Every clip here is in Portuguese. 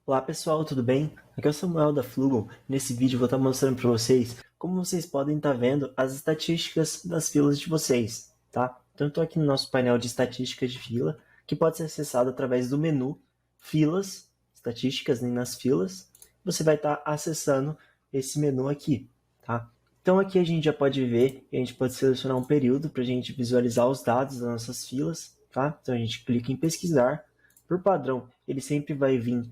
Olá pessoal, tudo bem? Aqui é o Samuel da Flugal. Nesse vídeo eu vou estar mostrando para vocês como vocês podem estar vendo as estatísticas das filas de vocês, tá? Então eu estou aqui no nosso painel de estatísticas de fila, que pode ser acessado através do menu Filas, Estatísticas nas filas. Você vai estar acessando esse menu aqui, tá? Então aqui a gente já pode ver, a gente pode selecionar um período para a gente visualizar os dados das nossas filas, tá? Então a gente clica em pesquisar. Por padrão, ele sempre vai vir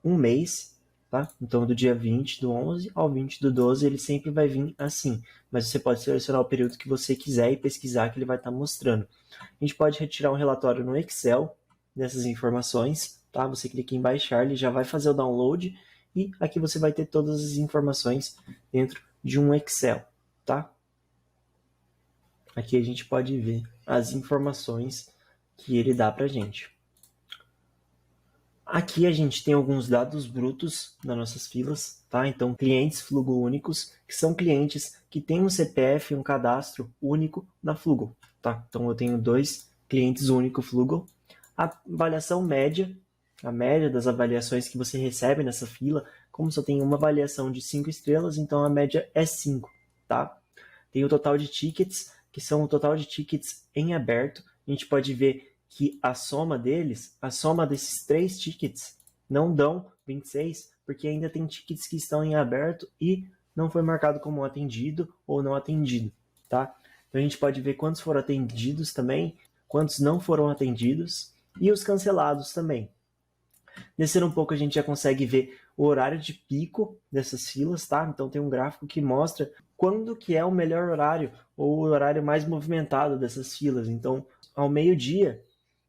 um mês, tá? Então do dia 20 do 11 ao 20 do 12 ele sempre vai vir assim, mas você pode selecionar o período que você quiser e pesquisar que ele vai estar mostrando. A gente pode retirar um relatório no Excel dessas informações, tá? Você clica em baixar, ele já vai fazer o download e aqui você vai ter todas as informações dentro de um Excel, tá? Aqui a gente pode ver as informações que ele dá pra gente. Aqui a gente tem alguns dados brutos nas nossas filas, tá? Então, clientes Flugal únicos, que são clientes que têm um CPF e um cadastro único na Flugal, tá? Então, eu tenho 2 clientes únicos Flugal. A avaliação média, a média das avaliações que você recebe nessa fila, como só tem uma avaliação de 5 estrelas, então a média é 5, tá? Tem o total de tickets, que são o total de tickets em aberto. A gente pode ver que a soma deles, a soma desses 3 tickets, não dão 26, porque ainda tem tickets que estão em aberto e não foi marcado como atendido ou não atendido, tá? Então a gente pode ver quantos foram atendidos também, quantos não foram atendidos e os cancelados também. Descendo um pouco a gente já consegue ver o horário de pico dessas filas, tá? Então tem um gráfico que mostra quando que é o melhor horário ou o horário mais movimentado dessas filas. Então, ao meio-dia,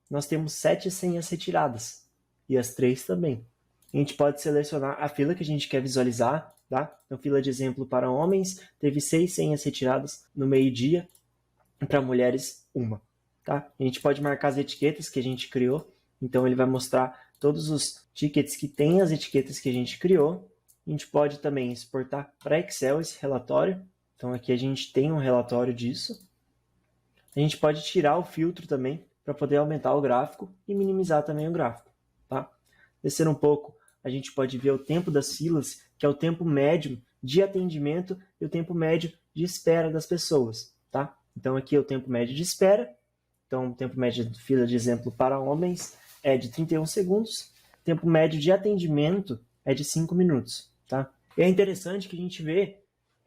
nós temos 7 senhas retiradas e as 3 também. A gente pode selecionar a fila que a gente quer visualizar, tá? Então, fila de exemplo para homens, teve 6 senhas retiradas no meio-dia, para mulheres, 1. Tá? A gente pode marcar as etiquetas que a gente criou, então ele vai mostrar todos os tickets que tem as etiquetas que a gente criou. A gente pode também exportar para Excel esse relatório, então aqui a gente tem um relatório disso. A gente pode tirar o filtro também, para poder aumentar o gráfico e minimizar também o gráfico. Tá? Descendo um pouco, a gente pode ver o tempo das filas, que é o tempo médio de atendimento e o tempo médio de espera das pessoas. Tá? Então aqui é o tempo médio de espera, então o tempo médio de fila de exemplo para homens é de 31 segundos, o tempo médio de atendimento é de 5 minutos. Tá? E é interessante que a gente vê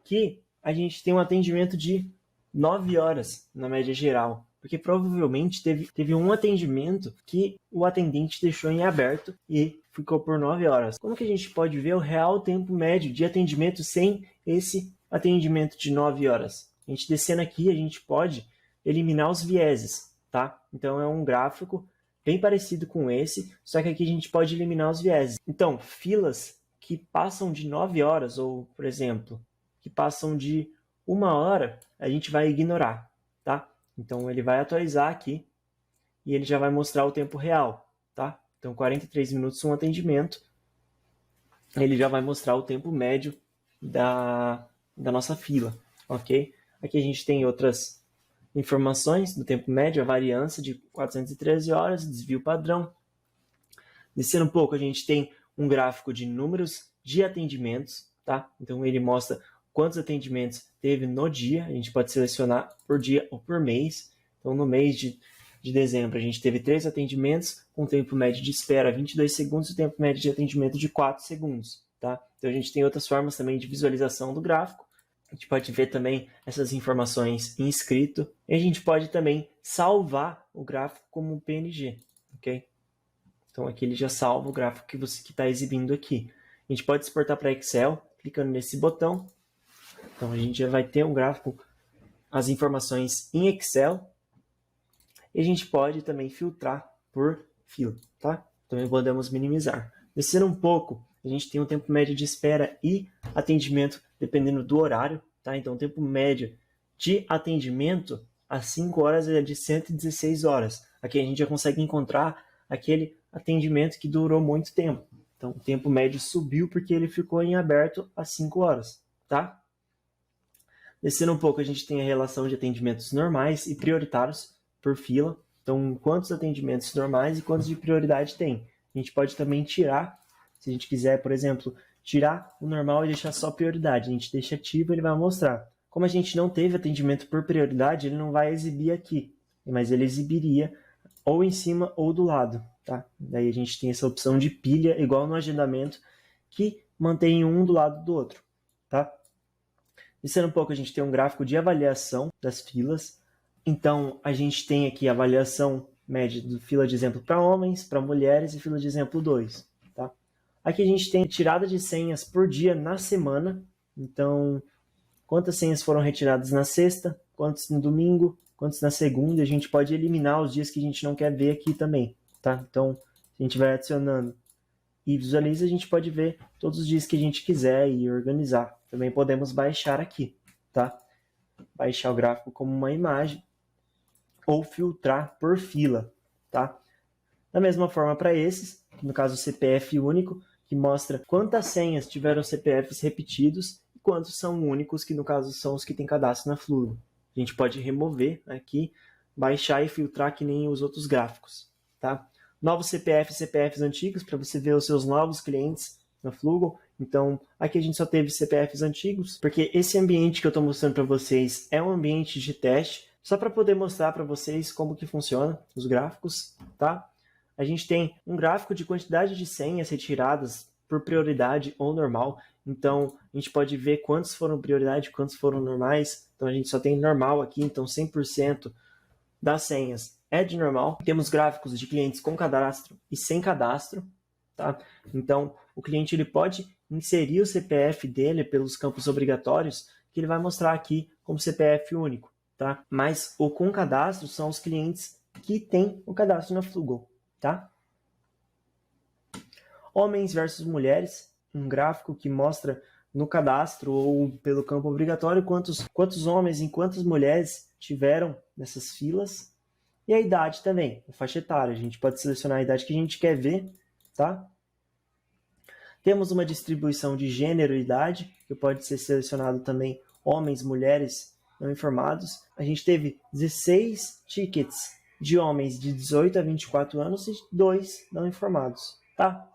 que a gente tem um atendimento de 9 horas na média geral, porque provavelmente teve um atendimento que o atendente deixou em aberto e ficou por 9 horas. Como que a gente pode ver o real tempo médio de atendimento sem esse atendimento de 9 horas? A gente descendo aqui, a gente pode eliminar os vieses, tá? Então é um gráfico bem parecido com esse, só que aqui a gente pode eliminar os vieses. Então, filas que passam de 9 horas, ou, por exemplo, que passam de 1 hora, a gente vai ignorar, tá? Então ele vai atualizar aqui e ele já vai mostrar o tempo real, tá? Então 43 minutos um atendimento, ele já vai mostrar o tempo médio da nossa fila, ok? Aqui a gente tem outras informações do tempo médio, a variância de 413 horas, desvio padrão. Descendo um pouco, a gente tem um gráfico de números de atendimentos, tá? Então ele mostra quantos atendimentos teve no dia, a gente pode selecionar por dia ou por mês. Então, no mês de dezembro, a gente teve 3 atendimentos, com tempo médio de espera 22 segundos e tempo médio de atendimento de 4 segundos. Tá? Então, a gente tem outras formas também de visualização do gráfico. A gente pode ver também essas informações em escrito. E a gente pode também salvar o gráfico como um PNG. Okay? Então, aqui ele já salva o gráfico que você está exibindo aqui. A gente pode exportar para Excel, clicando nesse botão. Então, a gente já vai ter um gráfico, as informações em Excel. E a gente pode também filtrar por fila, tá? Também podemos minimizar. Descendo um pouco, a gente tem um tempo médio de espera e atendimento, dependendo do horário, tá? Então, o tempo médio de atendimento às 5 horas é de 116 horas. Aqui a gente já consegue encontrar aquele atendimento que durou muito tempo. Então, o tempo médio subiu porque ele ficou em aberto às 5 horas, tá? Descendo um pouco, a gente tem a relação de atendimentos normais e prioritários por fila. Então, quantos atendimentos normais e quantos de prioridade tem. A gente pode também tirar Se a gente quiser, por exemplo, tirar o normal e deixar só prioridade, a gente deixa ativo, ele vai mostrar. Como a gente não teve atendimento por prioridade, ele não vai exibir aqui, mas ele exibiria ou em cima ou do lado, tá? Daí a gente tem essa opção de pilha, igual no agendamento, que mantém um do lado do outro, tá? Descendo um pouco, a gente tem um gráfico de avaliação das filas. Então, a gente tem aqui a avaliação média do fila de exemplo para homens, para mulheres e fila de exemplo 2. Tá? Aqui a gente tem tirada de senhas por dia na semana. Então, quantas senhas foram retiradas na sexta, quantos no domingo, quantos na segunda. A gente pode eliminar os dias que a gente não quer ver aqui também. Tá? Então, a gente vai adicionando e visualiza, a gente pode ver todos os dias que a gente quiser e organizar. Também podemos baixar aqui, tá? Baixar o gráfico como uma imagem ou filtrar por fila, tá? Da mesma forma para esses, no caso o CPF único, que mostra quantas senhas tiveram CPFs repetidos e quantos são únicos, que no caso são os que têm cadastro na Flugo. A gente pode remover aqui, baixar e filtrar que nem os outros gráficos, tá? Novos CPFs, CPFs antigos, para você ver os seus novos clientes na Flugo. Então, aqui a gente só teve CPFs antigos, porque esse ambiente que eu estou mostrando para vocês é um ambiente de teste, só para poder mostrar para vocês como que funciona os gráficos, tá? A gente tem um gráfico de quantidade de senhas retiradas por prioridade ou normal. Então, a gente pode ver quantos foram prioridade, quantos foram normais. Então, a gente só tem normal aqui, então 100% das senhas é de normal. Temos gráficos de clientes com cadastro e sem cadastro, tá? Então, o cliente ele pode inserir o CPF dele pelos campos obrigatórios, que ele vai mostrar aqui como CPF único, tá? Mas o com cadastro são os clientes que têm o cadastro na Flugo, tá? Homens versus mulheres, um gráfico que mostra no cadastro ou pelo campo obrigatório quantos homens e quantas mulheres tiveram nessas filas. E a idade também, a faixa etária. A gente pode selecionar a idade que a gente quer ver, tá? Temos uma distribuição de gênero e idade, que pode ser selecionado também homens, mulheres não informados. A gente teve 16 tickets de homens de 18 a 24 anos e 2 não informados, tá?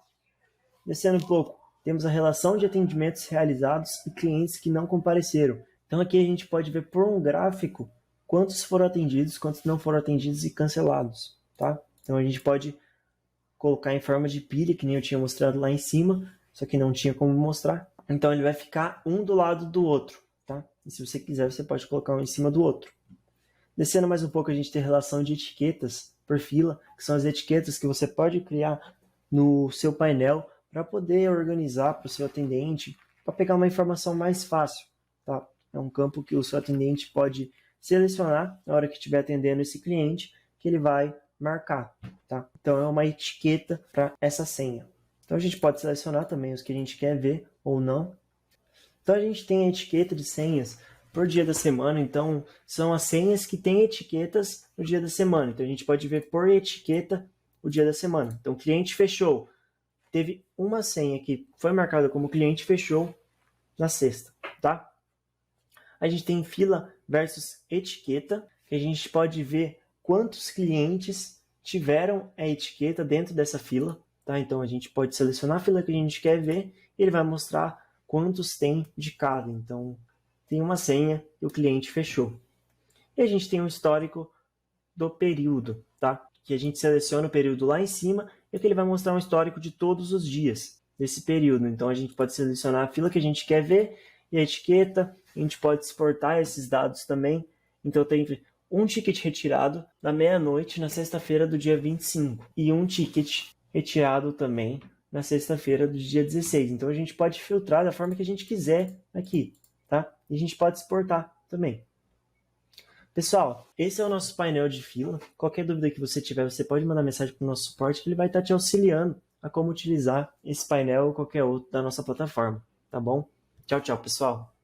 Descendo um pouco, temos a relação de atendimentos realizados e clientes que não compareceram. Então aqui a gente pode ver por um gráfico quantos foram atendidos, quantos não foram atendidos e cancelados, tá? Então a gente pode colocar em forma de pilha, que nem eu tinha mostrado lá em cima, só que não tinha como mostrar. Então ele vai ficar um do lado do outro, tá? E se você quiser, você pode colocar um em cima do outro. Descendo mais um pouco, a gente tem a relação de etiquetas por fila, que são as etiquetas que você pode criar no seu painel para poder organizar para o seu atendente, para pegar uma informação mais fácil, tá? É um campo que o seu atendente pode selecionar na hora que estiver atendendo esse cliente, que ele vai marcar, tá? Então é uma etiqueta para essa senha. Então a gente pode selecionar também os que a gente quer ver ou não. Então a gente tem a etiqueta de senhas por dia da semana, então são as senhas que têm etiquetas no dia da semana. Então a gente pode ver por etiqueta o dia da semana. Então cliente fechou, teve uma senha que foi marcada como cliente fechou na sexta, tá? A gente tem fila versus etiqueta, que a gente pode ver quantos clientes tiveram a etiqueta dentro dessa fila, tá? Então a gente pode selecionar a fila que a gente quer ver e ele vai mostrar quantos tem de cada. Então tem uma senha que o cliente fechou. E a gente tem um histórico do período, tá? Que a gente seleciona o período lá em cima e que ele vai mostrar um histórico de todos os dias desse período. Então a gente pode selecionar a fila que a gente quer ver e a etiqueta. A gente pode exportar esses dados também. Então tem um ticket retirado na meia-noite na sexta-feira do dia 25 e um ticket retirado também na sexta-feira do dia 16. Então a gente pode filtrar da forma que a gente quiser aqui, tá? E a gente pode exportar também. Pessoal, esse é o nosso painel de fila. Qualquer dúvida que você tiver, você pode mandar mensagem para o nosso suporte que ele vai estar te auxiliando a como utilizar esse painel ou qualquer outro da nossa plataforma, tá bom? Tchau, tchau, pessoal!